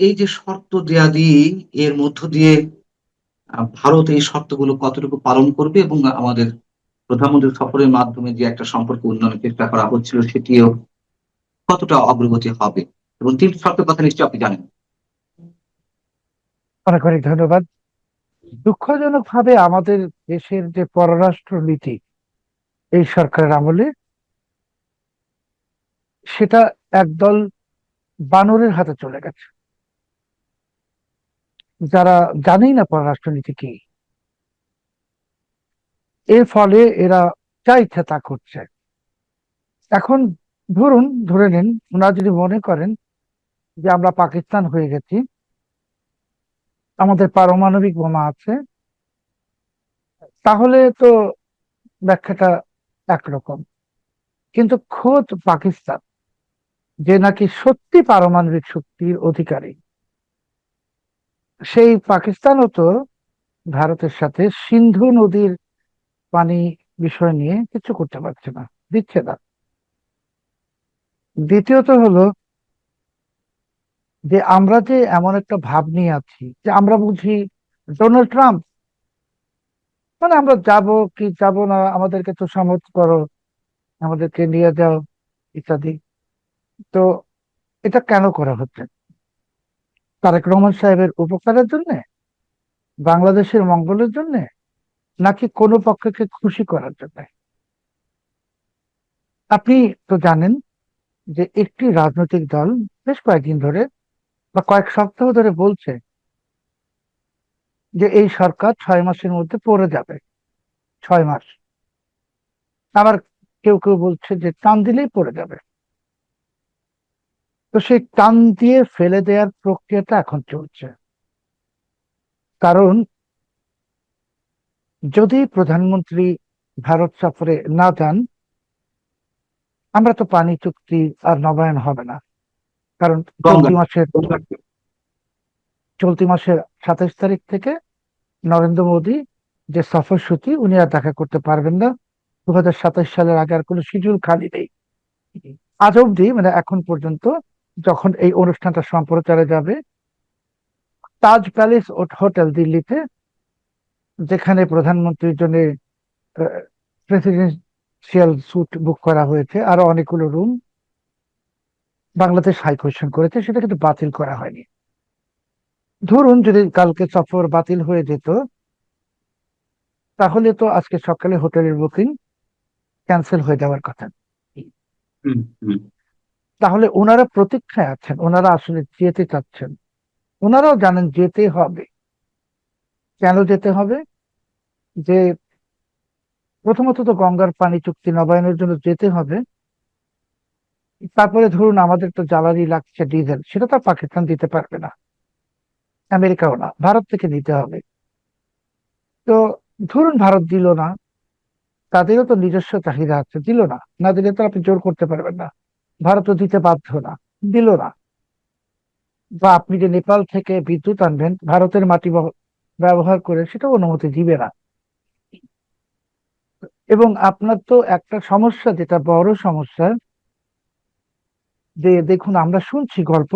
এই যে শর্ত দেয়াদি, এর মধ্য দিয়ে ভারত এই শর্তগুলো কতটুকু পালন করবে এবং আমাদের প্রধানমন্ত্রী সফরের মাধ্যমে যে একটা সম্পর্ক উন্নয়নের চেষ্টা করা হচ্ছিল সেটিও কতটা অগ্রগতি হবে? এবং ৩ টি শর্তের কথা নিশ্চয়ই আপনি জানেন। অনেক অনেক ধন্যবাদ। দুঃখজনক ভাবে আমাদের দেশের যে পররাষ্ট্র নীতি এই সরকারের আমলে, সেটা একদল বানরের হাতে চলে গেছে, যারা জানেই না পররাষ্ট্র নীতি কি। এর ফলে এরা যা ইচ্ছা তা করছে। এখন ধরে নিন, ওনারা যদি মনে করেন যে আমরা পাকিস্তান হয়ে গেছি, আমাদের পারমাণবিক বোমা আছে, তাহলে তো ব্যাখ্যাটা একরকম। কিন্তু খোদ পাকিস্তান, যে নাকি সত্যি পারমাণবিক শক্তির অধিকারী, সেই পাকিস্তানও তো ভারতের সাথে সিন্ধু নদীর পানি বিষয় নিয়ে কিছু করতে পারছে না, দিচ্ছে না। দ্বিতীয়ত হলো যে আমরা যে এমন একটা ভাব নিয়ে আছি যে আমরা বুঝি ডোনাল্ড ট্রাম্প, মানে আমরা যাব কি যাব না, আমাদেরকে তো সমর্থ করো, আমাদেরকে নিয়ে যাও ইত্যাদি। তো এটা কেন করা হচ্ছে? তারেক রহমান সাহেবের উপকারের জন্য, বাংলাদেশের মঙ্গলের জন্য, নাকি কোনো পক্ষকে খুশি করার জন্য? আপনি তো জানেন যে একটি রাজনৈতিক দল বেশ কয়েকদিন ধরে বা কয়েক সপ্তাহ ধরে বলছে যে এই সরকার 6 মাসের মধ্যে পড়ে যাবে। 6 মাস। আবার কেউ কেউ বলছে যে টান দিলেই পড়ে যাবে। তো সেই টান দিয়ে ফেলে দেওয়ার প্রক্রিয়াটা এখন চলছে। কারণ যদি প্রধানমন্ত্রী ভারত সফরে না যান, আমরা তো পানি চুক্তি আর নবায়ন হবে না। কারণ গঙ্গা। চলতি মাসের 27 তারিখ থেকে নরেন্দ্র মোদী যে সফরসূচি, উনি আর দেখা করতে পারবেন না। 2027 সালের আগে আর কোনো শিডিউল খালি নেই আজ অব্দি, মানে এখন পর্যন্ত। যখন এই অনুষ্ঠানটা সম্প্রচারে যাবে, তাজ প্যালেস হোটেল দিল্লিতে, যেখানে প্রধানমন্ত্রীর জন্য প্রেসিডেন্সিয়াল স্যুট বুক করা হয়েছে, আরো অনেকগুলো রুম বাংলাদেশ হাই কমিশন করেছে, সেটা কিন্তু বাতিল করা হয়নি। ধরুন যদি কালকে সফর বাতিল হয়ে যেত, তাহলে তো আজকে সকালে হোটেলের বুকিং ক্যান্সেল হয়ে যাওয়ার কথা। হুম, হুম। তাহলে ওনারা প্রতীক্ষায় আছেন, ওনারা আসলে যেতে চাচ্ছেন। ওনারাও জানেন যেতে হবে। কেন যেতে হবে? যে প্রথমত তো গঙ্গার পানি চুক্তি নবায়নের জন্য যেতে হবে। তারপরে ধরুন আমাদের তো জ্বালানি লাগছে ডিজেল, সেটা তো আর পাকিস্তান দিতে পারবে না, আমেরিকাও না, ভারত থেকে নিতে হবে। তো ধরুন ভারত দিল না, তাদেরও তো নিজস্ব চাহিদা আছে, দিল না, না দিলে তো আপনি জোর করতে পারবেন না। ভারতও দিতে বাধ্য না, দিল না। বা আপনি যে নেপাল থেকে বিদ্যুৎ আনবেন ভারতের মাটি ব্যবহার করে, সেটাও অনুমতি দিবে না। এবং আপনার তো একটা সমস্যা, যেটা বড় সমস্যা, যে দেখুন আমরা শুনছি গল্প,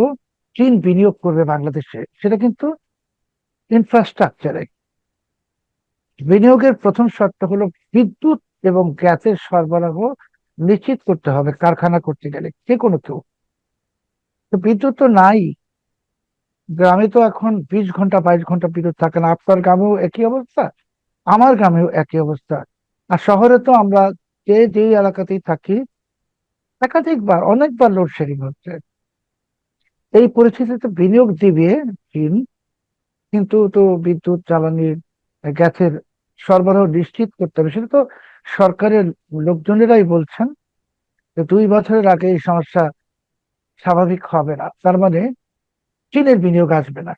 চীন বিনিয়োগ করবে বাংলাদেশে, সেটা কিন্তু ইনফ্রাস্ট্রাকচারে। বিনিয়োগের প্রথম শর্ত হলো বিদ্যুৎ এবং গ্যাসের সরবরাহ নিশ্চিত করতে হবে কারখানা করতে গেলে, যে কোনো কেউ। তো বিদ্যুৎ তো নাই। গ্রামে তো এখন 20 ঘন্টা 22 ঘন্টা বিদ্যুৎ থাকে না। আপনার গ্রামেও একই অবস্থা, আমার গ্রামেও একই অবস্থা। আর শহরে তো আমরা যে যেই এলাকাতেই থাকি, একাধিকবার অনেকবার লোডশেডিং হচ্ছে। এই পরিস্থিতিতে বিনিয়োগ দিবে চীন, কিন্তু তো বিদ্যুৎ জ্বালানির গ্যাসের সরবরাহ নিশ্চিত করতে হবে। সেটা তো সরকারের লোকজনেরাই বলছেন যে 2 বছরের আগে এই সমস্যা স্বাভাবিক হবে না। তার মানে চীনের বিনিয়োগ আসবে না,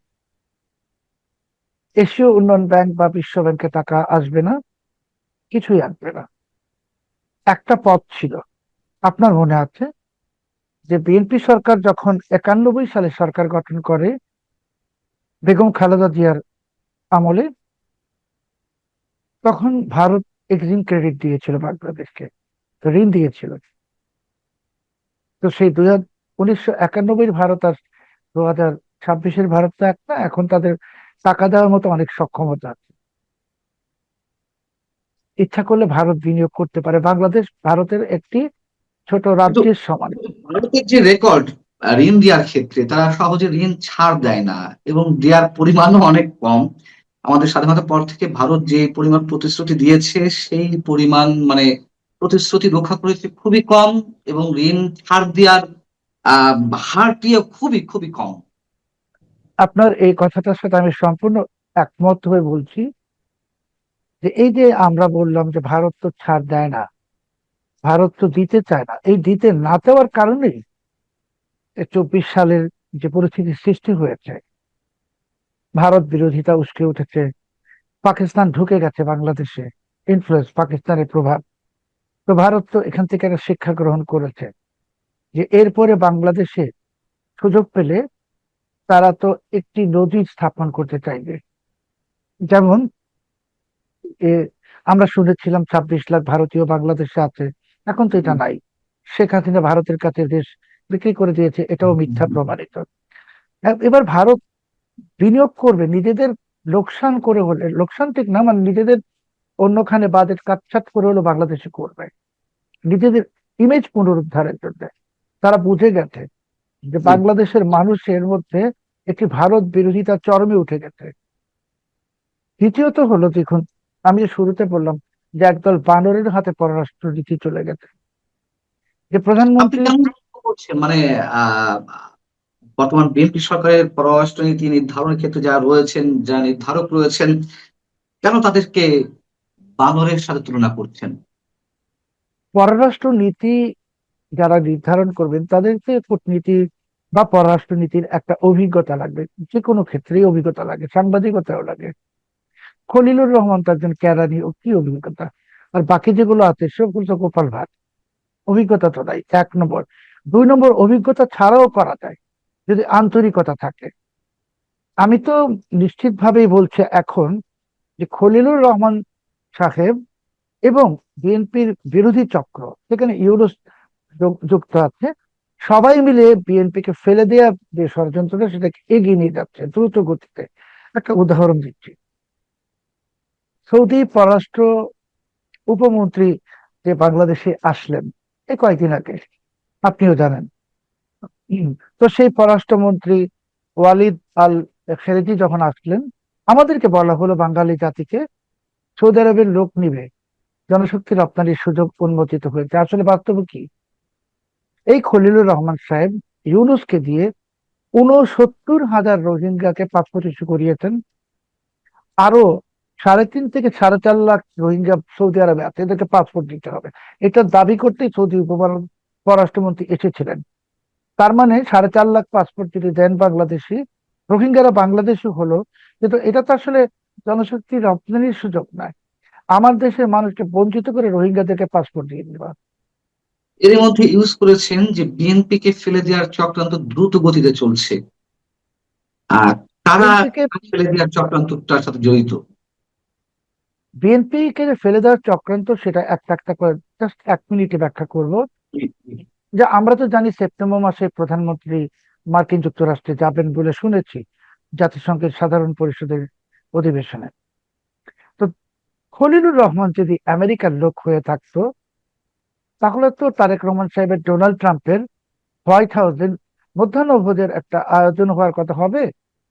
এশীয় উন্নয়ন ব্যাংক বা বিশ্ব ব্যাংকে টাকা আসবে না, কিছুই আসবে না। একটা পথ ছিল, আপনার মনে আছে, যে বিএনপি সরকার যখন 91 সালে সরকার গঠন করে বেগম খালেদা জিয়ার আমলে, তখন ভারত এক্সিম ক্রেডিট দিয়েছিল বাংলাদেশকে, ঋণ দিয়েছিল। তো সেই 1991 ভারত আর 26-এর ভারত তো এক না, এখন তাদের টাকা দেওয়ার মতো অনেক সক্ষমতা আছে। ইচ্ছা করলে ভারত বিনিয়োগ করতে পারে, বাংলাদেশ ভারতের একটি ছোট কিন্তু রাজ্যের সমান। ভারতের যে রেকর্ড ঋণ দেওয়ার ক্ষেত্রে, তারা সহজে ঋণ ছাড় দেয় না এবং দেওয়ার পরিমাণও অনেক কম। আমাদের স্বাধীনতার পর থেকে ভারত যে পরিমাণ প্রতিশ্রুতি দিয়েছে, সেই পরিমাণ মানে প্রতিশ্রুতি রক্ষা করেছে খুবই কম, এবং ঋণ ছাড় দেওয়ার আহ হারটিও খুবই খুবই কম। আপনার এই কথাটার সাথে আমি সম্পূর্ণ একমত হয়ে বলছি যে এই যে আমরা বললাম যে ভারত তো ছাড় দেয় না, ভারত তো দিতে চায় না, এই দিতে না দেওয়ার কারণেই 24 সালের যে পরিস্থিতির সৃষ্টি হয়েছে, ভারত বিরোধিতা উস্কে উঠেছে, পাকিস্তান ঢুকে গেছে বাংলাদেশে, ইনফ্লুয়েন্স পাকিস্তানের প্রভাব। তো ভারত তো এখান থেকে একটা শিক্ষা গ্রহণ করেছে যে এরপরে বাংলাদেশে সুযোগ পেলে তারা তো একটি নদী স্থাপন করতে চাইবে। যেমন এ, আমরা শুনেছিলাম 26 লাখ ভারতীয় বাংলাদেশে আছে, এখন তো এটা নাই। শেখ হাসিনা ভারতের কাছে দেশ বিক্রি করে দিয়েছে, এটাও মিথ্যা প্রমাণিত। এবার ভারত বিনিয়োগ করবে নিজেদের লোকসান করে হলে, লোকসান ঠিক না, মানে নিজেদের অন্যখানে বাজেট কাটছাট করে হলো বাংলাদেশে করবে, নিজেদের ইমেজ পুনরুদ্ধারের জন্য। তারা বুঝে গেছে যে জি। বাংলাদেশের মানুষের মধ্যে একটি ভারত বিরোধিতা চরমে উঠে গেছে। দ্বিতীয়ত হলো, দেখুন, আমি যে শুরুতে বললাম যে একদল বানরের হাতে পররাষ্ট্রনীতি চলে গেছে, যে আপনি প্রধানমন্ত্রী। কেমন মন্তব্য করছেন, মানে আহ বর্তমান বিএনপি সরকারের পররাষ্ট্রনীতি নির্ধারণের ক্ষেত্রে যারা রয়েছেন, যারা নির্ধারক রয়েছেন, কেন তাদেরকে বানরের সাথে তুলনা করছেন? পররাষ্ট্র নীতি যারা নির্ধারণ করবেন তাদেরকে কূটনীতি বা পররাষ্ট্রনীতির একটা অভিজ্ঞতা লাগবে। যে কোনো ক্ষেত্রেই অভিজ্ঞতা লাগে, সাংবাদিকতাও লাগে। খলিলুর রহমান তো একজন কেরানি, ও কি অভিজ্ঞতা! আর বাকি যেগুলো আছে সবগুলো তো গোপাল ভাট, অভিজ্ঞতা তো নাই, 1 নম্বর। 2 নম্বর, অভিজ্ঞতা ছাড়াও করা যায় যদি আন্তরিকতা থাকে। আমি তো নিশ্চিত ভাবেই বলছি এখন যে খলিলুর রহমান সাহেব এবং বিএনপির বিরোধী চক্র, সেখানে ইউরো যুক্ত আছে, সবাই মিলে বিএনপি কে ফেলে দেওয়ার যে ষড়যন্ত্রটা, সেটাকে এগিয়ে নিয়ে যাচ্ছে দ্রুত গতিতে। একটা উদাহরণ দিচ্ছি, সৌদি পররাষ্ট্র উপমন্ত্রী যে বাংলাদেশে আসলেন এই কয়েকদিন আগে, আপনিও জানেন। উম, তো সেই পররাষ্ট্রমন্ত্রী ওয়ালিদ আল খেরেজি যখন আসলেন, আমাদেরকে বলা হলো বাঙালি জাতিকে সৌদি আরবের লোক নিবে, জনশক্তি রপ্তানির সুযোগ উন্মোচিত হয়েছে। আসলে বাস্তবে কি, এই খলিলুর রহমান সাহেব ইউনূসকে দিয়ে 69,000 রোহিঙ্গাকে পাসপোর্ট ইস্যু করিয়েছেন। আরো 3.5 থেকে 4.5 লাখ রোহিঙ্গা সৌদি আরবে আছে, এদেরকে পাসপোর্ট দিতে হবে। এটা দাবি করতেই সৌদি পররাষ্ট্রমন্ত্রী এসেছিলেন। তার মানে 4.5 লাখ পাসপোর্ট যদি দেন বাংলাদেশি, রোহিঙ্গারা বাংলাদেশি হলো, কিন্তু এটা তো আসলে জনশক্তি রপ্তানির সুযোগ নয়, আমার দেশের মানুষকে বঞ্চিত করে রোহিঙ্গাদেরকে পাসপোর্ট দিয়ে দেওয়া। এর মধ্যে ইউজ করেছেন যে বিএনপি কে ফেলে দেওয়ার চক্রান্ত দ্রুত গতিতে চলছে, আর তারা বিএনপিকে ফেলে দেওয়ার চক্রান্তটার সাথে জড়িত। বিএনপি কে যে ফেলে দেওয়ার চক্রান্ত, সেটা একটা একটা করে জাস্ট 1 মিনিটে ব্যাখ্যা করব। যে আমরা তো জানি সেপ্টেম্বর মাসে প্রধানমন্ত্রী মার্কিন যুক্তরাষ্ট্রে যাবেন বলে শুনেছি, জাতিসংঘের সাধারণ পরিষদের অধিবেশনে। তো খলিলুর রহমান যদি আমেরিকার লোক হয়ে থাকতো, তাহলে তো তারেক রহমান সাহেবের ডোনাল্ড ট্রাম্পের হোয়াইট হাউসের মধ্যাহ্নভোজের একটা আয়োজন হওয়ার কথা হবে?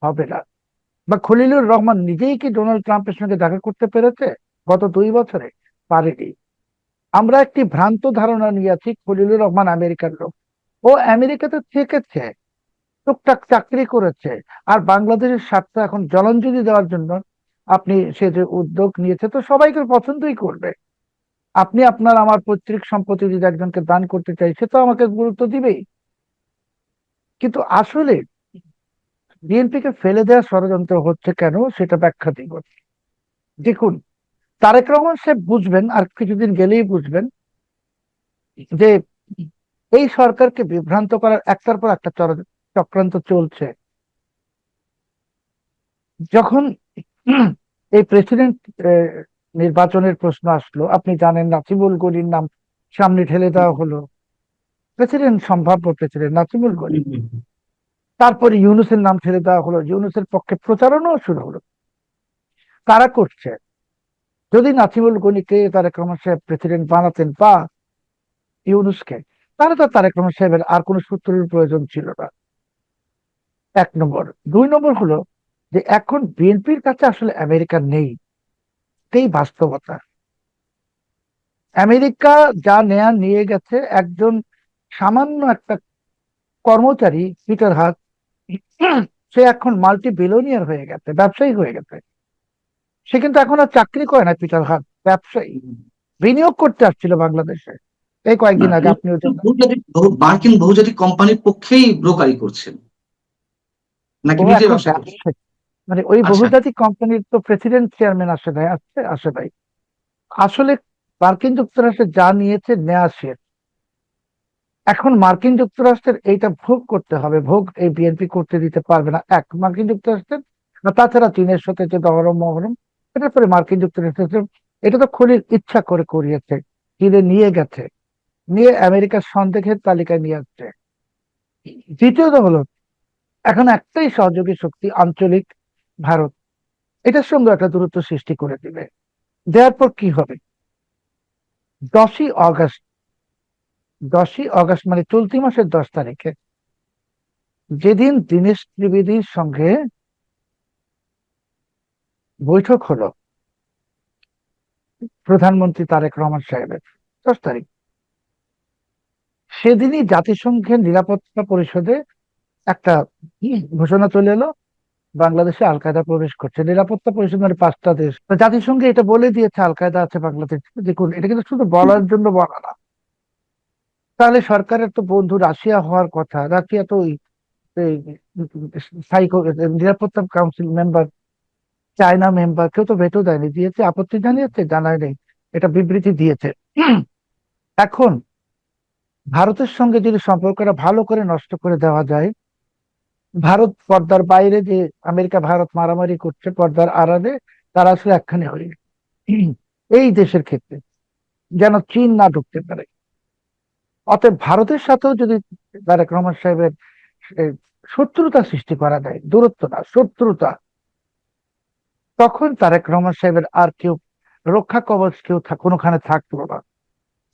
হবে না। বা খলিলুর রহমান নিজেই কি ডোনাল্ড ট্রাম্পের সঙ্গে দেখা করতে পেরেছে গত 2 বছরে? পারেনি। আমরা একটি ভ্রান্ত ধারণা নিয়ে আছি খলিলুর রহমান আমেরিকার লোক। ও আমেরিকাতে থেকেছে, টুকটাক চাকরি করেছে, আর বাংলাদেশের স্বার্থ এখন জলাঞ্জলি দেওয়ার জন্য আপনি সে যে উদ্যোগ নিয়েছে, তো সবাইকে পছন্দই করবে। আপনি আপনার আমার পৈতৃক সম্পত্তি যদি একজনকে দান করতে চাই, সে তো আমাকে গুরুত্ব দিবেই। কিন্তু আসলে বিএনপি কে ফেলে দেওয়ার ষড়যন্ত্র হচ্ছে কেন, সেটা ব্যাখ্যা দিব। দেখুন, তারেক রহমান সাহেব বুঝবেন, আর কিছুদিন গেলেই বুঝবেন, যে এই সরকারকে বিভ্রান্ত করার একটার পর একটা চক্রান্ত চলছে। যখন এই প্রেসিডেন্ট নির্বাচনের প্রশ্ন আসলো, আপনি জানেন নাসিমুল গনির নাম সামনে ঠেলে দেওয়া হলো। প্রেসিডেন্ট, সম্ভাব্য প্রেসিডেন্ট নাসিমুল গনি। তারপরে ইউনূসের নাম ছেড়ে দেওয়া হলো, ইউনূসের পক্ষে প্রচারণাও শুরু হলো। কারা করছে? যদি নাসিমুল গনিকে তারেক রহমান সাহেব প্রেসিডেন্ট বানাতেন বা ইউনূসকে, তাহলে তো তারেক রহমান সাহেবের আর কোনো সূত্রের প্রয়োজন ছিল না। 1 নম্বর। 2 নম্বর হলো যে এখন বিএনপির কাছে আসলে আমেরিকা নেই, এটাই বাস্তবতা। আমেরিকা যা নেয়া নিয়ে গেছে, একজন সামান্য একটা কর্মচারী পিটার হাস, সে এখন মাল্টি বিলিয়নিয়ার হয়ে গেছে, ব্যবসায়ী হয়ে গেছে। সে কিন্তু এখন আর চাকরি করে না, পিটার হাস ব্যবসায়ী, বিনিয়োগ করতে আসছিল বাংলাদেশে এই না, কয়েকদিন আগে, এই আপনিও জানেন। মার্কিন বহুজাতিক কোম্পানির পক্ষেই ব্রোকারি করছেন নাকি ও নিজে এখন ব্যবসা করছেন? ব্যবসায়ী, মানে ওই আচ্ছা। বহুজাতিক কোম্পানির তো প্রেসিডেন্ট চেয়ারম্যান আসে নাই, আসছে আসে নাই। আসলে মার্কিন যুক্তরাষ্ট্র যা নিয়েছে নেয়া শেষ। এখন মার্কিন যুক্তরাষ্ট্রের এইটা ভোগ করতে হবে, ভোগ এই বিএনপি করতে দিতে পারবে না। মার্কিন যুক্তরাষ্ট্রের, আর তাছাড়া চীনের সাথে যে দহরম মহরম, এটার পরে মার্কিন যুক্তরাষ্ট্র এটা তো খনির ইচ্ছা করে করিয়েছে, কিনে নিয়ে গেছে, নিয়ে আমেরিকার সন্দেহের তালিকায় নিয়ে আসছে। দ্বিতীয়ত হলো, এখন একটাই সহযোগী শক্তি আঞ্চলিক, ভারত। এটার সঙ্গে একটা দূরত্ব সৃষ্টি করে দিবে। দেওয়ার পর কি হবে? 10ই অগস্ট, 10ই অগস্ট মানে চলতি মাসের 10 তারিখে, যেদিন দীনেশ ত্রিবেদীর সঙ্গে বৈঠক হলো প্রধানমন্ত্রী তারেক রহমান সাহেবের, 10 তারিখ, সেদিনই জাতিসংঘের নিরাপত্তা পরিষদে একটা ঘোষণা চলে এলো, বাংলাদেশে আল কায়দা প্রবেশ করছে। নিরাপত্তা পরিষদ মানে 5টা দেশ, তো জাতিসংঘে এটা বলে দিয়েছে আল কায়দা আছে বাংলাদেশ। দেখুন, এটা কিন্তু শুধু বলার জন্য বলা না। তাহলে সরকারের তো বন্ধু রাশিয়া হওয়ার কথা, রাশিয়া তো ওই এই স্থায়ী নিরাপত্তা কাউন্সিল মেম্বার, চায়না মেম্বার, কেউ তো ভেটো দেয়নি, দিয়েছে আপত্তি জানিয়েছে, জানায় নেই, এটা বিবৃতি দিয়েছে। এখন ভারতের সঙ্গে যদি সম্পর্কটা ভালো করে নষ্ট করে দেওয়া যায়, ভারত পর্দার বাইরে যে আমেরিকা ভারত মারামারি করছে পর্দার আড়ালে, তারা আসলে একখানে হয়ে গেছে। এই দেশের ক্ষেত্রে যেন চীন না ঢুকতে পারে। অতএব ভারতের সাথেও যদি তারেক রহমান সাহেবের এ, শত্রুতা সৃষ্টি করা যায়, দূরত্ব না শত্রুতা, তখন তারেক রহমান সাহেবের আর কেউ রক্ষা কবচ, কেউ কোনোখানে থাকলো না।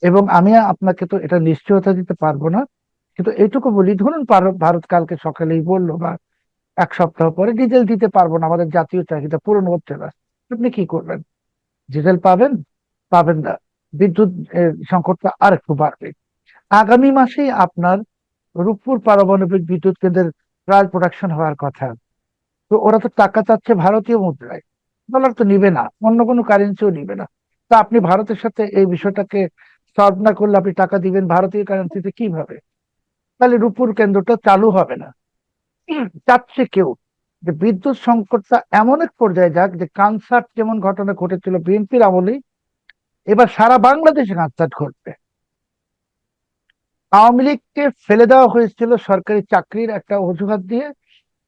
এবং আমি আপনাকে তো এটা নিশ্চয়তা দিতে পারবো না, কিন্তু এইটুকু বলি, ধরুন ভারত কালকে সকালেই বললো বা 1 সপ্তাহ পরে ডিজেল দিতে পারবো না, আমাদের জাতীয় চাহিদা পূরণ হচ্ছে না, আপনি কি করবেন? ডিজেল পাবেন? পাবেন না। বিদ্যুৎ সংকটটা আর একটু বাড়বে। আগামী মাসেই আপনার রূপপুর পারমাণবিক বিদ্যুৎ কেন্দ্রের ট্রায়াল প্রোডাকশন হওয়ার কথা। তো ওরা তো টাকা চাচ্ছে ভারতীয় মুদ্রায়, ডলার তো নিবে না, অন্য কোনো কারেন্সিও নিবে না। তা আপনি ভারতের সাথে এই বিষয়টাকে সলভ না করলে আপনি টাকা দিবেন ভারতীয় কারেন্সিতে কিভাবে? তাহলে রূপপুর কেন্দ্রটা চালু হবে না। চাচ্ছে কেউ যে বিদ্যুৎ সংকটটা এমন এক পর্যায়ে যাক, যে কানসার্ট যেমন ঘটনা ঘটেছিল বিএনপির আমলেই, এবার সারা বাংলাদেশে কানসার্ট ঘটবে। আওয়ামী লীগকে ফেলে দেওয়া হয়েছিল সরকারি চাকরির একটা অজুহাত দিয়ে,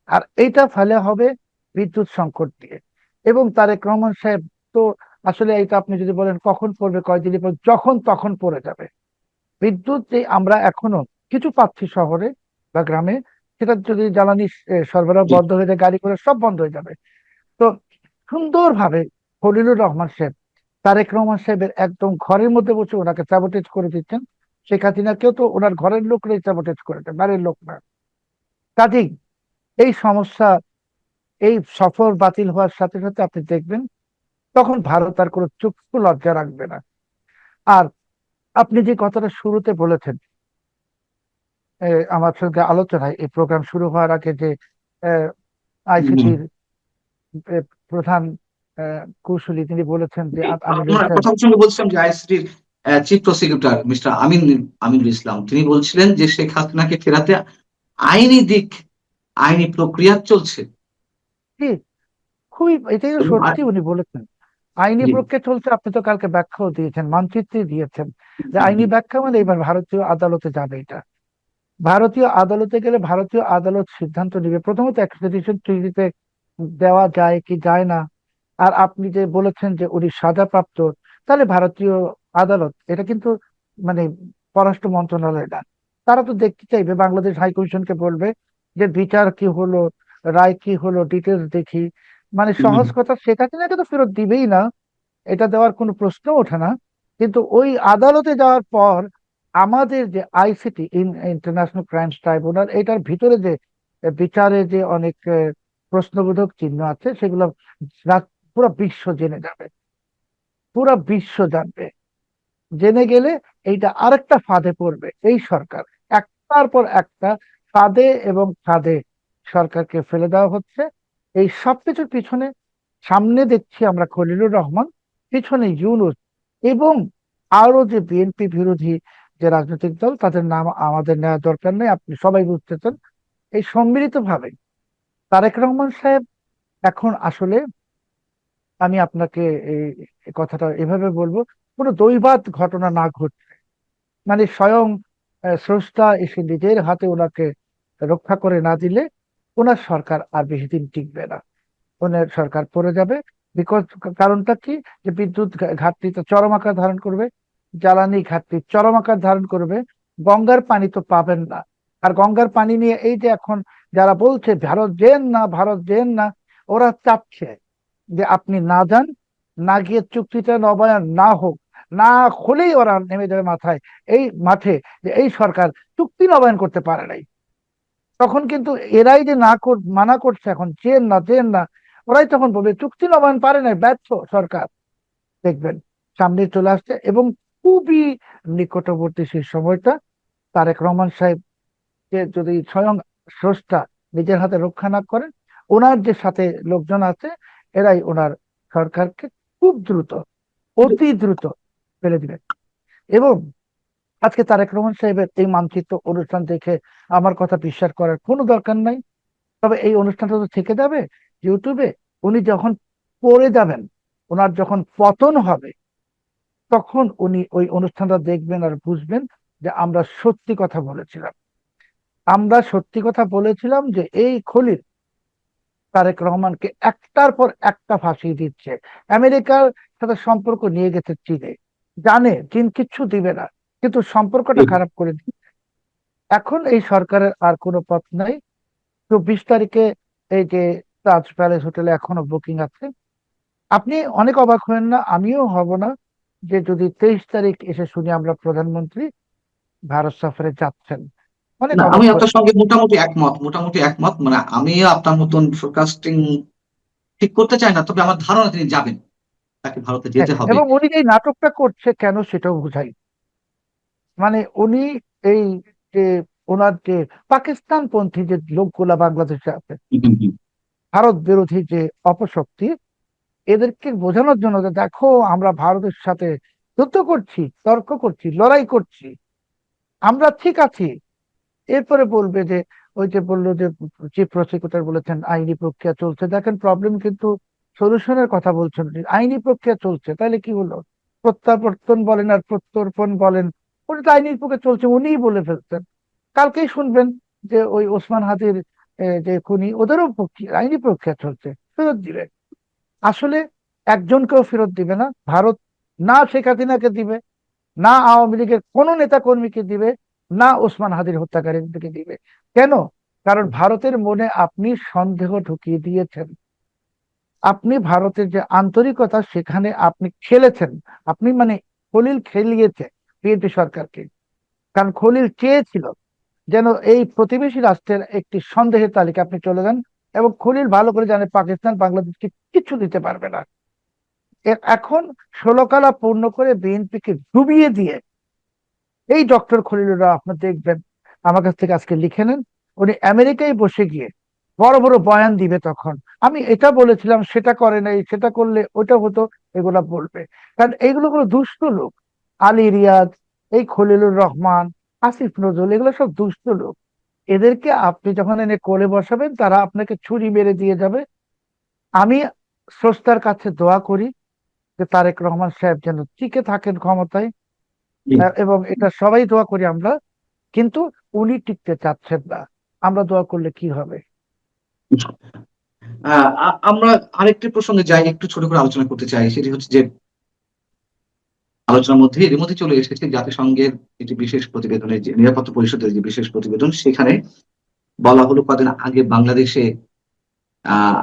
আর এইটা ফেলে হবে বিদ্যুৎ সংকট দিয়ে। এবং তারেক রহমান সাহেব তো আসলে, এটা আপনি যদি বলেন কখন পড়বে, কয়দিনই পর, যখন তখন পড়ে যাবে। বিদ্যুৎ যে আমরা এখনো কিছু পাচ্ছি শহরে বা গ্রামে, সেটা যদি জ্বালানি সরবরাহ জি। বন্ধ হয়ে যায়, গাড়ি ঘোড়া সব বন্ধ হয়ে যাবে। তো সুন্দরভাবে খলিলুর রহমান সাহেব তারেক রহমান সাহেবের একদম ঘরের মধ্যে বসে ওনাকে স্যাবোটেজ করে দিচ্ছেন। শেখ হাসিনাকেও তো ওনার ঘরের লোকরাই স্যাবোটেজ করেছে, বাইরের লোক না। কাজেই এই সমস্যা, এই সফর বাতিল হওয়ার সাথে সাথে আপনি দেখবেন তখন ভারত আর কোনো চক্ষু লজ্জা রাখবে না। আর আপনি যে কথাটা শুরুতে বলেছেন, আমার সঙ্গে আলোচনায় এই প্রোগ্রাম শুরু হওয়ার আগে, যে হুম। আইসিটির প্রধান কৌশলী তিনি বলেছেন যে আমিনুল আপনার সাহেব। প্রথম সঙ্গে বলছিলাম যে আইসিটির chief prosecutor mister Aminul Islam, তিনি বলছিলেন যে শেখ হাসিনাকে ফেরাতে আইনি দিক, আইনি প্রক্রিয়া চলছে। জি, খুবই এটাই তো এবং সত্যি উনি বলেছেন। আইনি জি। প্রক্রিয়া চলছে, আপনি তো কালকে ব্যাখ্যাও দিয়েছেন, মানচিত্রে দিয়েছেন, যে আইনি ব্যাখ্যা মানে এবার ভারতীয় আদালতে যাবে এটা। ভারতীয় আদালতে গেলে ভারতীয় আদালত সিদ্ধান্ত নিবে, প্রথমত এক্সট্রাডিশন ট্রিটিতে দেওয়া যায় কি যায় না। আর আপনি যে বলেছেন যে উনি সাজাপ্রাপ্ত, তাহলে ভারতীয় আদালত, এটা কিন্তু মানে পররাষ্ট্র মন্ত্রণালয় না, তারা তো দেখতে চাইবে, বাংলাদেশ হাই কমিশনকে বলবে যে বিচার কি হলো, রায় কি হলো, ডিটেলস দেখি। মানে সহজ কথা, শেখ হাসিনাকে তো ফেরত দিবেই না, এটা দেওয়ার কোনো প্রশ্ন ওঠে না। কিন্তু ওই আদালতে যাওয়ার পর আমাদের যে আইসিটি, ইন্টারন্যাশনাল ক্রাইমস ট্রাইব্যুনাল, এটার ভিতরে যে বিচারে যে অনেক প্রশ্নবোধক চিহ্ন আছে, সেগুলো পুরো বিশ্ব জেনে যাবে, পুরো বিশ্ব জানবে। জেনে গেলে এইটা আরেকটা ফাঁদে পড়বে এই সরকার। একটার পর একটা ফাঁদে এবং ফাঁদে সরকারকে ফেলে দেওয়া হচ্ছে। এই সবকিছুর পিছনে সামনে দেখছি আমরা খলিলুর রহমান, পিছনে ইউনূস, এবং আরো যে বিএনপি বিরোধী যে রাজনৈতিক দল, তাদের নাম আমাদের নেওয়া দরকার নেই, আপনি সবাই বুঝতেছেন। এই সম্মিলিত ভাবে তারেক রহমান সাহেব এখন আসলে, আমি আপনাকে এই এই কথাটা এভাবে বলবো, কোনো দৈবাৎ ঘটনা না ঘটে, মানে স্বয়ং স্রষ্টা এসে নিজের হাতে ওনাকে রক্ষা করে না দিলে ওনার সরকার আর বেশি দিন টিকবে না, ওনার সরকার পড়ে যাবে। বিকজ, কারণটা কি, যে বিদ্যুৎ ঘাটতি তো চরম আকার ধারণ করবে, জ্বালানি ঘাটতি চরম আকার ধারণ করবে, গঙ্গার পানি তো পাবেন না। আর গঙ্গার পানি নিয়ে এই যে এখন যারা বলছে ভারত যেন না, ভারত যেন না, ওরা চাচ্ছে যে আপনি না যান, না গিয়ে চুক্তিটা নবায়ন না হোক, না হলেই ওরা নেমে যাবে মাথায়, এই মাঠে, যে এই সরকার চুক্তি নবায়ন করতে পারে নাই। তখন কিন্তু এরাই যে মানা করছে এখন, চেন না চেন না, ওরাই তখন বলবে চুক্তি নবায়ন পারে নাই, ব্যর্থ সরকার। দেখবেন সামনে চলে আসছে, এবং খুবই নিকটবর্তী সেই সময়টা, তারেক রহমান সাহেবকে যদি স্বয়ং স্রষ্টা নিজের হাতে রক্ষা না করেন, ওনার যে সাথে লোকজন আছে, এরাই ওনার সরকারকে খুব দ্রুত, অতি দ্রুত ফেলে দিবেন। এবং আজকে তারেক রহমান সাহেবের এই মানচিত্র অনুষ্ঠান দেখে আমার কথা বিশ্বাস করার কোনো দরকার নাই, তবে এই অনুষ্ঠানটা তো থেকে যাবে ইউটিউবে। উনি যখন পড়ে যাবেন, ওনার যখন পতন হবে, তখন উনি ওই অনুষ্ঠানটা দেখবেন আর বুঝবেন যে আমরা সত্যি কথা বলেছিলাম। আমরা সত্যি কথা বলেছিলাম যে এই খলিল তারেক রহমানকে একটার পর একটা ফাঁসিয়ে দিচ্ছে। আমেরিকার সাথে সম্পর্ক নিয়ে গেছে চীনে, জানে চীন কিচ্ছু দিবে না, কিন্তু সম্পর্কটা খারাপ করে দিচ্ছে। এখন এই সরকারের আর কোনো পথ নাই। 24 তারিখে এই যে তাজ প্যালেস হোটেলে এখনো বুকিং আছে। আপনি অনেক অবাক হবেন না, আমিও হব না, যে যদি 23 তারিখ এসে শুনি আমরা প্রধানমন্ত্রী ভারত সফরে যাচ্ছেন। অনেক না, অবাক আমি হবেন। আপনার সঙ্গে মোটামুটি একমত। মানে আমি আপনার মতন ফোরকাস্টিং ঠিক করতে চাই না, তবে আমার ধারণা তিনি যাবেন, তাকে ভারতে হ্যাঁ, যেতে হবে। এবং উনি যে এই নাটকটা করছে কেন সেটাও বুঝাই। মানে উনি এই যে ওনার যে পাকিস্তানপন্থী যে লোকগুলা বাংলাদেশে আছে, ভারত বিরোধী যে অপশক্তি, এদেরকে বোঝানোর জন্য যে দেখো আমরা ভারতের সাথে যুদ্ধ করছি, তর্ক করছি, লড়াই করছি, আমরা ঠিক আছি। এরপরে বলবে যে, ওই যে বললো যে চিফ প্রসিকিউটর বলেছেন আইনি প্রক্রিয়া চলছে, দেখেন প্রবলেম কিন্তু সলিউশনের কথা বলছেন, আইনি প্রক্রিয়া চলছে, তাহলে কি হলো? প্রত্যাবর্তন বলেন আর প্রত্যর্পণ বলেন, ওটা তো আইনি প্রক্রিয়া চলছে, উনিই বলে ফেলছেন। কালকেই শুনবেন যে ওই ওসমান হাদির যে খুনি, ওদেরও আইনি প্রক্রিয়া চলছে, ফেরত দিবে। আসলে একজনকেও ফেরত দিবে না ভারত, না শেখ হাসিনাকে দিবে, না আওয়ামী লীগের কোন নেতা কর্মীকে দিবে, না ওসমান হাদির হত্যাকারীদেরকে দিবে। কেন? কারণ ভারতের মনে আপনি সন্দেহ ঢুকিয়ে দিয়েছেন। আপনি ভারতের যে আন্তরিকতা, সেখানে আপনি খেলেছেন। আপনি মানে খলিল খেলিয়েছে বিএনপি সরকারকে। কারণ খলিল চেয়েছিল যেন এই প্রতিবেশী রাষ্ট্রের একটি সন্দেহের তালিকা আপনি চলে যান, এবং খলিল ভালো করে জানে পাকিস্তান বাংলাদেশকে কিছু দিতে পারবে না। এখন 16 কালা পূর্ণ করে বিএনপিকে ডুবিয়ে দিয়ে এই ডক্টর খলিলুল্লাহ, আপনি দেখবেন, আমার কাছ থেকে আজকে লিখে নেন, উনি আমেরিকায় বসে গিয়ে বড় বড় বয়ান দিবে। তখন আমি এটা বলেছিলাম, সেটা করে নাই, সেটা করলে ওটা হতো, এগুলা বলবে। কারণ এইগুলো কোনো দুষ্ট লোক, আলী রিয়াজ, এই খলিলুর রহমান, আসিফ নজরুল, এগুলো সব দুষ্ট লোক। এদেরকে আপনি যখন এনে কোলে বসাবেন, তারা আপনাকে ছুরি মেরে দিয়ে যাবে। আমি স্রষ্টার কাছে দোয়া করি যে তারেক রহমান সাহেব যেন টিকে থাকেন ক্ষমতায়, এবং এটা সবাই দোয়া করি আমরা। কিন্তু উনি টিকতে চাচ্ছেন না, আমরা দোয়া করলে কি হবে? আমরা আরেকটি প্রসঙ্গে যাই, একটু ছোট করে আলোচনা করতে চাই। সেটি হচ্ছে যে আলোচনার মধ্যে এর মধ্যে চলে এসেছে জাতিসংঘের একটি বিশেষ প্রতিবেদনের, যে নিরাপত্তা পরিষদের যে বিশেষ প্রতিবেদন, সেখানে বলা হলো কদিন আগে বাংলাদেশে আহ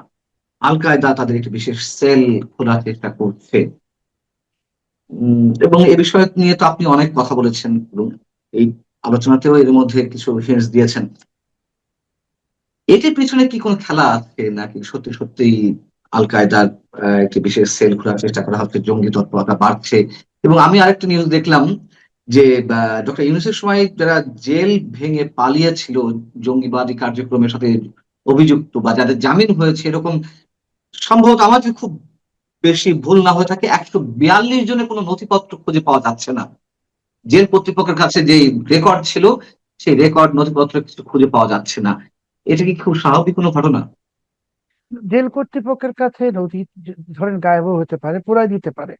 আল কায়দা তাদের একটি বিশেষ সেল খোলার চেষ্টা করছে। এবং এ বিষয় নিয়ে তো আপনি অনেক কথা বলেছেন এবং এই আলোচনাতেও এর মধ্যে কিছু হিন্টস দিয়েছেন। এটির পিছনে কি কোনো খেলা আছে নাকি সত্যি সত্যি আল কায়দার একটি বিশেষ সেল খোলার চেষ্টা করা হচ্ছে, জঙ্গি তৎপরতা বাড়ছে? এবং আমি আরেকটা নিউজ দেখলাম যে ডক্টর ইউনূসের সময় যারা জেল ভেঙে পালিয়েছিল জঙ্গিবাদী কার্যক্রমের সাথে অভিযুক্ত বা যাদের জামিন হয়েছে, এরকম সম্ভবত আমার যদি খুব বেশি ভুল না হয়ে থাকে 142 জনের কোনো নথিপত্র খুঁজে পাওয়া যাচ্ছে না। জেল কর্তৃপক্ষের কাছে যে রেকর্ড ছিল, সেই রেকর্ড নথিপত্র কিছু খুঁজে পাওয়া যাচ্ছে না। এটা কি খুব স্বাভাবিক কোনো ঘটনা? জেল কর্তৃপক্ষের কাছে নথি ধরেন গায়েবও হতে পারে, পুরাই দিতে পারে,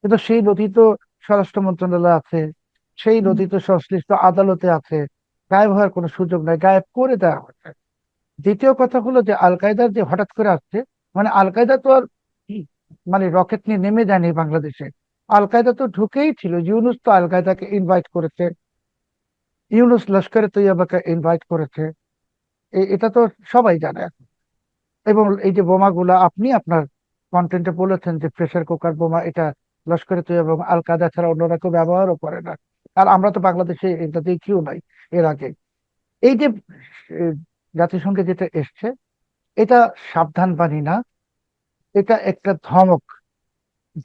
কিন্তু সেই নথি তো স্বরাষ্ট্র মন্ত্রণালয়ে আছে, সেই নথি তো সংশ্লিষ্ট আদালতে আছে। গায়েব হওয়ার কোনো সুযোগ নাই, গায়েব করে দেওয়া হচ্ছে। দ্বিতীয় কথা হলো যে আল কায়দার যে হঠাৎ করে আসছে, মানে আল কায়দা তো আর কি, মানে রকেট নিয়ে নেমে যায়নি বাংলাদেশে। আল কায়দা তো ঢুকেই ছিল, ইউনুস তো আল কায়দাকে ইনভাইট করেছে, ইউনুস লস্করে তৈয়বাকে ইনভাইট করেছে। এটা তো সবাই জানে। এবং এই যে বোমাগুলা আপনি আপনার কন্টেন্টে বলেছেন যে প্রেসার কুকার বোমা, এটা লস্করে তৈয়বা এবং আল কায়দা ছাড়া অন্যরা কেউ ব্যবহারও করে না। আর আমরা তো বাংলাদেশে এটা দেখিও নাই এর আগে। এই যে আহ, জাতিসংঘে যেটা এসছে, এটা সাবধান বাণী না, এটা একটা ধমক,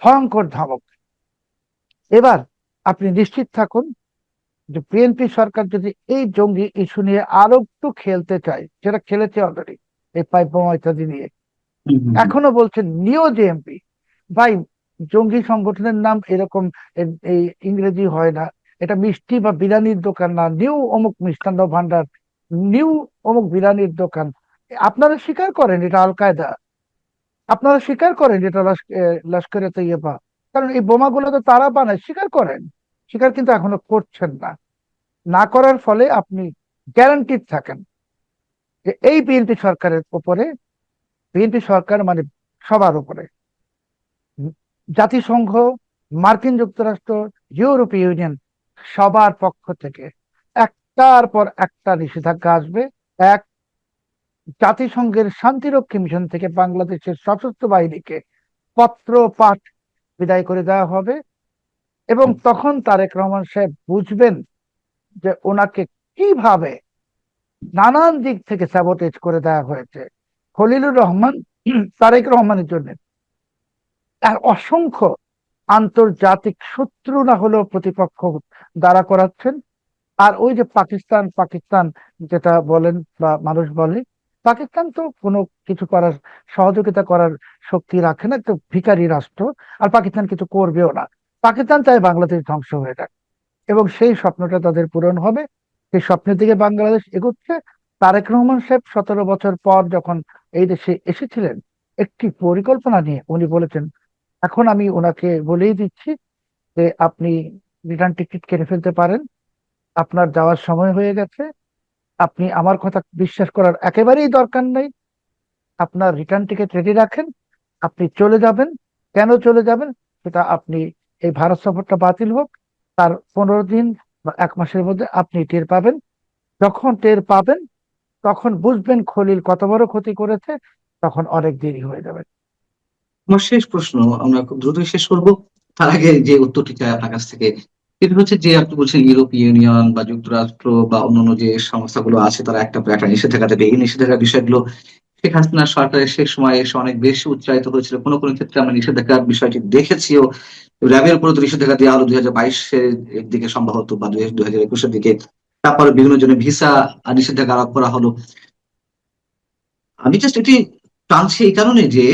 ভয়ঙ্কর ধমক। এবার আপনি নিশ্চিত থাকুন যে বিএনপি সরকার যদি এই জঙ্গি ইস্যু নিয়ে আরো একটু খেলতে চায়, সেটা খেলেছে অলরেডি এই পাইপ বোমা ইত্যাদি নিয়ে, হুম, হুম, হুম। এখনো বলছেন নিও জেএমপি। ভাই, জঙ্গি সংগঠনের নাম এরকম এই ইংরেজি হয় না। এটা মিষ্টি বা বিরিয়ানির দোকান না, নিউ অমুক মিষ্টান্ন ভান্ডার, নিউ অমুক বিরিয়ানির দোকান। আপনারা স্বীকার করেন এটা আল কায়দা, আপনারা স্বীকার করেন এটা লস্করে তৈয়বা, কারণ এই বোমাগুলো তো তারা বানায়, স্বীকার করেন। স্বীকার কিন্তু এখনো করছেন না। না করার ফলে আপনি গ্যারান্টিড থাকেন যে এই বিএনপি সরকারের উপরে, বিএনপি সরকার মানে সবার উপরে জাতিসংঘ, মার্কিন যুক্তরাষ্ট্র, ইউরোপীয় ইউনিয়ন, সবার পক্ষ থেকে একটার পর একটা নিষেধাজ্ঞা আসবে। এক, জাতিসংঘের শান্তিরক্ষী মিশন থেকে বাংলাদেশের সশস্ত্র বাহিনীকে পত্র পাঠ বিদায় করে দেওয়া হবে। এবং তখন তারেক রহমান সাহেব বুঝবেন যে ওনাকে কিভাবে নানান দিক থেকে স্যাবোটেজ করে দেওয়া হয়েছে। খলিলুর রহমান তারেক রহমানের জন্য আর অসংখ্য আন্তর্জাতিক শত্রু না হলেও প্রতিপক্ষ দাঁড়া করাচ্ছেন। আর ওই যে পাকিস্তান পাকিস্তান যেটা বলেন বা মানুষ বলে, পাকিস্তান তো কোনো কিছু করার, সহযোগিতা করার শক্তি রাখে না, তো ভিখারি রাষ্ট্র। আর পাকিস্তান কিছু করবেও না। পাকিস্তান চায় বাংলাদেশ ধ্বংস হয়ে যাক, এবং সেই স্বপ্নটা তাদের পূরণ হবে। সেই স্বপ্নের দিকে বাংলাদেশ এগোচ্ছে। তারেক রহমান সাহেব 17 বছর পর যখন এই দেশে এসেছিলেন, একটি পরিকল্পনা নিয়ে উনি বলেছেন, এখন আমি ওনাকে বলেই দিচ্ছি যে আপনি রিটার্ন টিকিট কেটে ফেলতে পারেন, আপনার যাওয়ার সময় হয়ে গেছে। আপনি আমার কথা বিশ্বাস করার একেবারেই দরকার নেই, আপনার রিটার্ন টিকিট রেডি রাখেন, আপনি চলে যাবেন। কেন চলে যাবেন সেটা আপনি, এই ভারত সফরটা বাতিল হোক, তার 15 দিন বা 1 মাসের মধ্যে আপনি টের পাবেন। যখন টের পাবেন তখন বুঝবেন খলিল কত বড় ক্ষতি করেছে, তখন অনেক দেরি হয়ে যাবে। আমার শেষ প্রশ্ন, আমরা খুব দ্রুতই শেষ করব। তার আগে যে উত্তরটি চাই আপনার কাছ থেকে, সেটি হচ্ছে যে আপনি বলছেন ইউরোপীয় ইউনিয়ন বা যুক্তরাষ্ট্র বা অন্যান্য যে সংস্থাগুলো আছে তারা একটা পর একটা নিষেধাজ্ঞা দেবে। এই নিষেধাজ্ঞার বিষয়গুলো শেখ হাসিনা সরকারের শেষ সময়ে এসে অনেক বেশি উচ্চারিত হয়েছিল। কোনো কোনো ক্ষেত্রে আমরা নিষেধাজ্ঞার বিষয়টি দেখেছিও। র্যাবের উপরে তো নিষেধাজ্ঞা দেওয়া হলো 2022-এর দিকে সম্ভবত, বা 2021-এর দিকে। তারপরে বিভিন্ন জনের ভিসা নিষেধাজ্ঞা আরোপ করা হলো। আমি জাস্ট এটি টানছি এই কারণে যে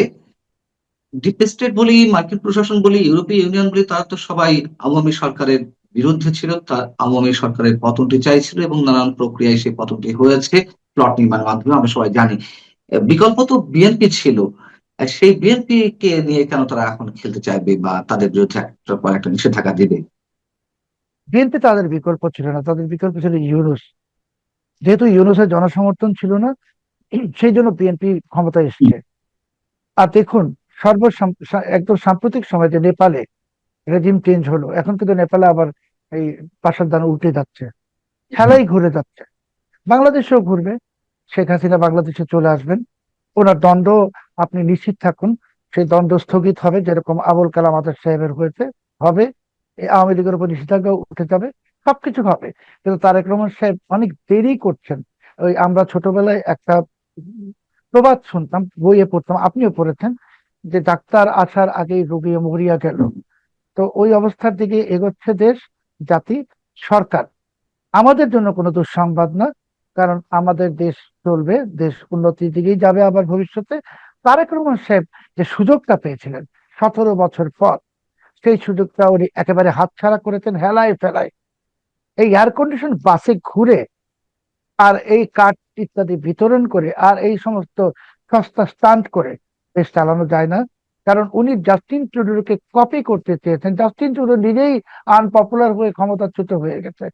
ডিপ স্টেট বলি, মার্কিন প্রশাসন বলি, ইউরোপীয় ইউনিয়ন বলি, তারা তো সবাই আওয়ামী সরকারের বিরুদ্ধে ছিল। তার আওয়ামী সরকারের পতনটি চাইছিল এবং নানান প্রক্রিয়ায় সেই পতনটি হয়েছে প্লট নির্মাণের মাধ্যমে, আমরা সবাই জানি। বিকল্প তো বিএনপি ছিল। সেই বিএনপি কে নিয়ে কেন তারা এখন খেলতে চাইবে বা তাদের বিরুদ্ধে একটার পর একটা নিষেধাজ্ঞা দেবে? বিএনপি তাদের বিকল্প ছিল না, তাদের বিকল্প ছিল ইউনুস। যেহেতু ইউনুসের জনসমর্থন ছিল না, সেই জন্য বিএনপি ক্ষমতায় এসছে। আর দেখুন, একদম সাম্প্রতিক সময় যে নেপালে রেজিম চেঞ্জ হলো, এখন কিন্তু নেপালে আবার এই পাশার দান উল্টে যাচ্ছে, খেলাই ঘুরে যাচ্ছে। বাংলাদেশেও ঘুরবে। শেখ হাসিনা বাংলাদেশে চলে আসবেন, ওনার দণ্ড আপনি নিশ্চিত থাকুন, সেই দণ্ড স্থগিত হবে, যেরকম আবুল কালাম আজাদ সাহেবের হয়েছে হবে। এই আওয়ামী লীগের উপর নিষেধাজ্ঞা উঠে যাবে, সবকিছু হবে। কিন্তু তারেক রহমান সাহেব অনেক দেরি করছেন। ওই আমরা ছোটবেলায় একটা প্রবাদ শুনতাম, বইয়ে পড়তাম, আপনিও পড়েছেন, যে ডাক্তার আসার আগেই রোগী মরিয়া গেল। তো ওই অবস্থার দিকে এগোচ্ছে দেশ, জাতি, সরকার। আমাদের জন্য কোনো দুঃসংবাদ না, কারণ আমাদের দেশ চলবে, দেশ উন্নতির দিকেই যাবে আবার ভবিষ্যতে। তারেক রহমান সাহেব যে সুযোগটা পেয়েছিলেন 17 বছর পর, সেই সুযোগটা উনি একেবারে হাতছাড়া করেছেন হেলায় ফেলায়। এই এয়ার কন্ডিশন বাসে ঘুরে আর এই কার্ড ইত্যাদি বিতরণ করে আর এই সমস্ত সস্তা স্টান্ট করে দেশ চালানো যায় না। কারণ উনি জাস্টিন ট্রুডোকে কপি করতে চেয়েছেন, জাস্টিন ট্রুডো নিজেই আনপপুলার হয়ে ক্ষমতাচ্যুত হয়ে গেছে।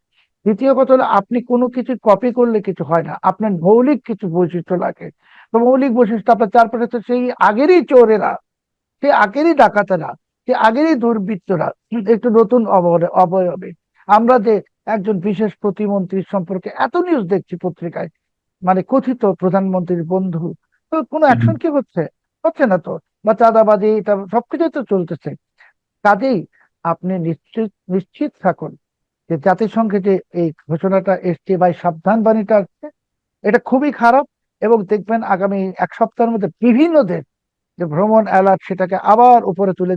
দ্বিতীয় কথা হলো, আপনি কোনো কিছু কপি করলে কিছু হয় না, আপনার মৌলিক কিছু বৈশিষ্ট্য লাগে। তো মৌলিক বৈশিষ্ট্য আপনার চারপাশে তো সেই আগেরই চোরেরা, সে আগেরই ডাকাতেরা, সে আগেরই দুর্বৃত্তরা, একটু নতুন অবয়বে। আমরা যে একজন বিশেষ প্রতিমন্ত্রীর সম্পর্কে এত নিউজ দেখছি পত্রিকায়, মানে কথিত প্রধানমন্ত্রীর বন্ধু, তো কোনো হুম, হুম। অ্যাকশন কি হচ্ছে? হচ্ছে না তো। বা চাঁদাবাজি, এটা সবকিছুই তো চলতেছে। কাজেই আপনি নিশ্চিত নিশ্চিত থাকুন যে জাতিসংঘে যে এই ঘোষণাটা এসছে বা এই সাবধান বাণীটা আসছে, এটা খুবই খারাপ। এবং দেখবেন আগামী 1 সপ্তাহের মধ্যে বিভিন্ন দেশ যে ভ্রমণ অ্যালার্ট, সেটাকে আবার উপরে তুলে